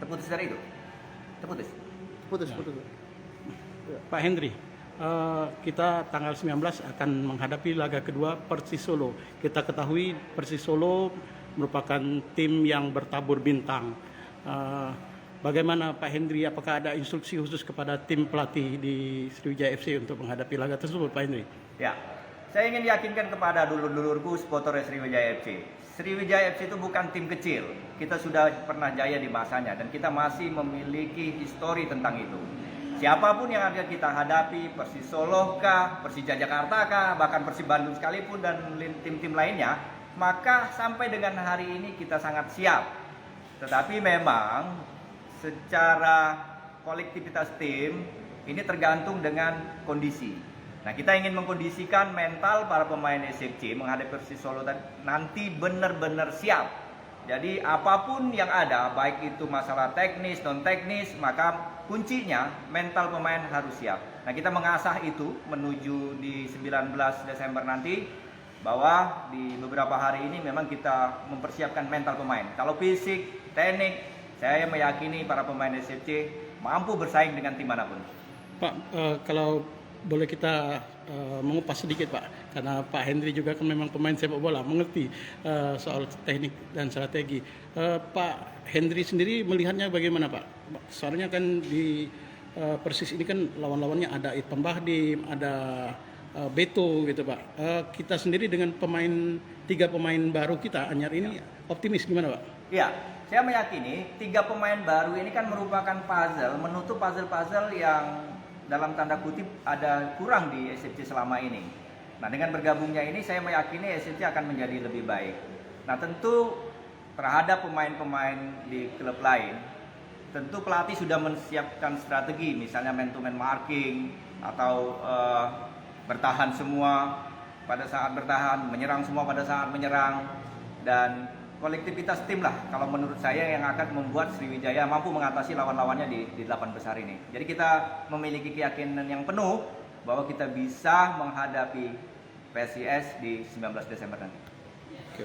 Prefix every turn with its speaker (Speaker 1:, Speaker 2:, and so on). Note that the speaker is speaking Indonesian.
Speaker 1: Terputus dari itu. Terputus.
Speaker 2: Putus.
Speaker 3: Pak Hendri, kita tanggal 19 akan menghadapi laga kedua Persis Solo. Kita ketahui Persis Solo merupakan tim yang bertabur bintang. Bagaimana Pak Hendri, apakah ada instruksi khusus kepada tim pelatih di Sriwijaya FC untuk menghadapi laga tersebut, Pak Hendri?
Speaker 1: Ya, saya ingin yakinkan kepada dulur-dulurku supporter Sriwijaya FC. Sriwijaya FC itu bukan tim kecil. Kita sudah pernah jaya di masanya dan kita masih memiliki histori tentang itu. Siapapun yang akan kita hadapi, Persis Solo kah, Persija Jakarta kah, bahkan Persib Bandung sekalipun dan tim-tim lainnya, maka sampai dengan hari ini kita sangat siap. Tetapi memang secara kolektivitas tim ini tergantung dengan kondisi. Nah, kita ingin mengkondisikan mental para pemain SFC menghadapi Persis Solo nanti benar-benar siap. Jadi apapun yang ada, baik itu masalah teknis, non teknis, maka kuncinya mental pemain harus siap. Nah, kita mengasah itu menuju di 19 Desember nanti, bahwa di beberapa hari ini memang kita mempersiapkan mental pemain. Kalau fisik, teknik, saya meyakini para pemain SFC mampu bersaing dengan tim manapun.
Speaker 3: Pak, kalau boleh kita mengupas sedikit Pak, karena Pak Hendri juga kan memang pemain sepak bola, mengerti soal teknik dan strategi. Pak Hendri sendiri melihatnya bagaimana Pak? Soalnya kan di Persis ini kan lawan-lawannya ada Itpam Bahdim, ada Beto gitu Pak. Kita sendiri dengan tiga pemain baru kita Anyar ini optimis gimana Pak?
Speaker 1: Iya, saya meyakini 3 pemain baru ini kan merupakan puzzle, menutup puzzle-puzzle yang dalam tanda kutip ada kurang di SFC selama ini. Nah, dengan bergabungnya ini saya meyakini SFC akan menjadi lebih baik. Nah, tentu terhadap pemain-pemain di klub lain, tentu pelatih sudah menyiapkan strategi, misalnya man-to-man marking atau bertahan semua pada saat bertahan, menyerang semua pada saat menyerang, dan kolektivitas tim lah kalau menurut saya yang akan membuat Sriwijaya mampu mengatasi lawan-lawannya di 8 besar ini. Jadi kita memiliki keyakinan yang penuh bahwa kita bisa menghadapi PSIS di 19 Desember nanti.
Speaker 3: Oke.